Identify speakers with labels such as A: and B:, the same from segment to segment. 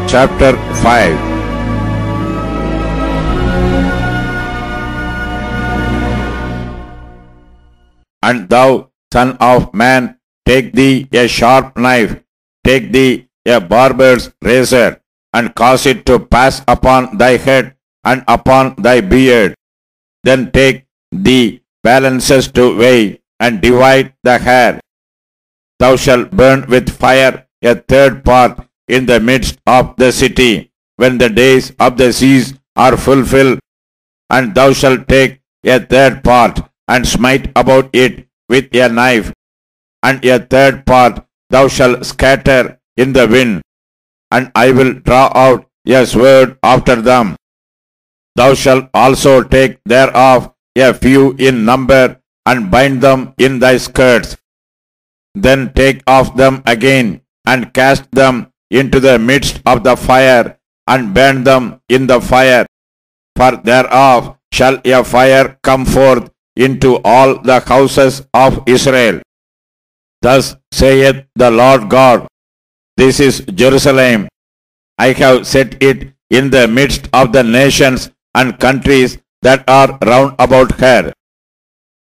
A: Chapter 5. And thou, son of man, take thee a sharp knife, take thee a barber's razor, and cause it to pass upon thy head and upon thy beard. Then take thee balances to weigh, and divide the hair. Thou shalt burn with fire a third part in the midst of the city, when the days of the siege are fulfilled. And thou shalt take a third part, and smite about it with a knife, and a third part thou shalt scatter in the wind, and I will draw out a sword after them. Thou shalt also take thereof a few in number, and bind them in thy skirts. Then take off them again, and cast them into the midst of the fire, and burn them in the fire. For thereof shall a fire come forth into all the houses of Israel. Thus saith the Lord God, This is Jerusalem. I have set it in the midst of the nations and countries that are round about her.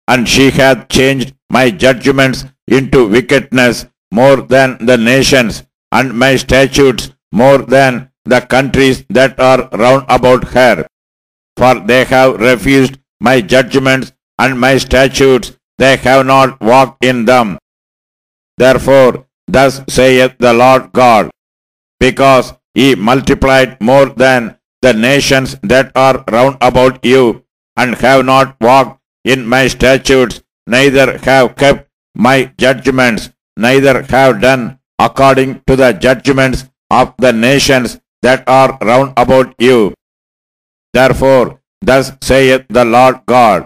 A: And she hath changed my judgments into wickedness more than the nations, and my statutes more than the countries that are round about her. For they have refused my judgments and my statutes, they have not walked in them. Therefore, thus saith the Lord God, because ye multiplied more than the nations that are round about you, and have not walked in my statutes, neither have kept my judgments, neither have done according to the judgments of the nations that are round about you. Therefore, thus saith the Lord God,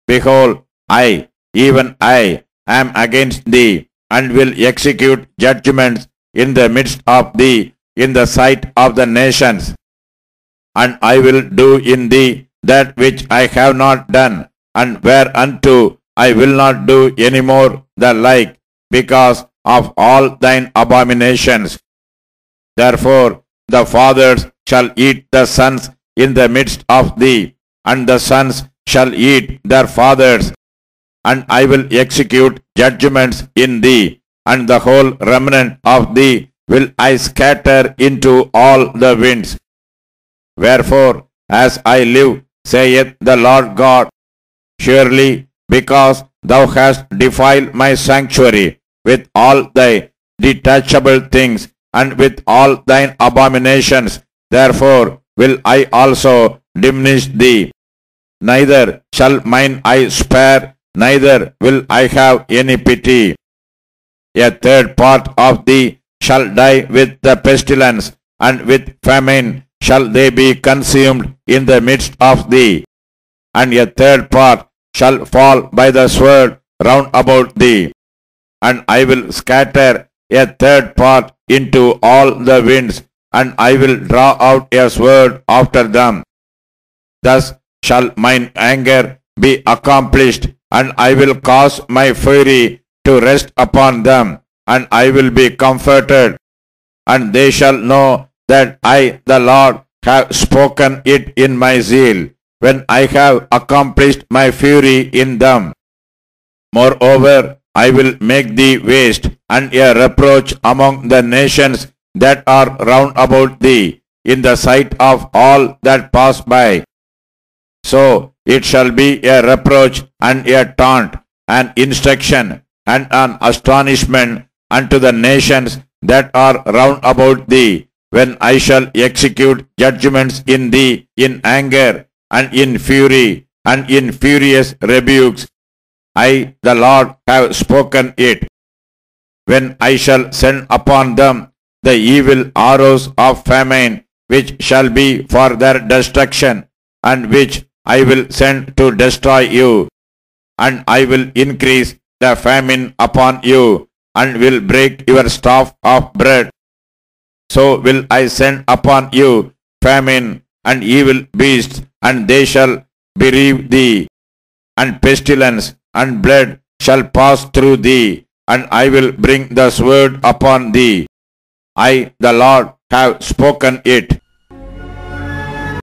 A: Behold, I, even I, am against thee, and will execute judgments in the midst of thee, in the sight of the nations. And I will do in thee that which I have not done, and whereunto I will not do any more the like, because of all thine abominations. Therefore the fathers shall eat the sons in the midst of thee, and the sons shall eat their fathers, and I will execute judgments in thee, and the whole remnant of thee will I scatter into all the winds. Wherefore, as I live, saith the Lord God, surely because thou hast defiled my sanctuary with all thy detachable things, and with all thine abominations, therefore will I also diminish thee. Neither shall mine eye spare, neither will I have any pity. A third part of thee shall die with the pestilence, and with famine shall they be consumed in the midst of thee. And a third part shall fall by the sword round about thee. And I will scatter a third part into all the winds, and I will draw out a sword after them. Thus shall mine anger be accomplished, and I will cause my fury to rest upon them, and I will be comforted. And they shall know that I, the Lord, have spoken it in my zeal, when I have accomplished my fury in them. Moreover, I will make thee waste, and a reproach among the nations that are round about thee, in the sight of all that pass by. So it shall be a reproach and a taunt, an instruction and an astonishment unto the nations that are round about thee, when I shall execute judgments in thee in anger, and in fury, and in furious rebukes. I, the Lord, have spoken it. When I shall send upon them the evil arrows of famine, which shall be for their destruction, and which I will send to destroy you. And I will increase the famine upon you, and will break your staff of bread. So will I send upon you famine and evil beasts, and they shall bereave thee, and pestilence and blood shall pass through thee, and I will bring the sword upon thee. I, the Lord, have spoken it.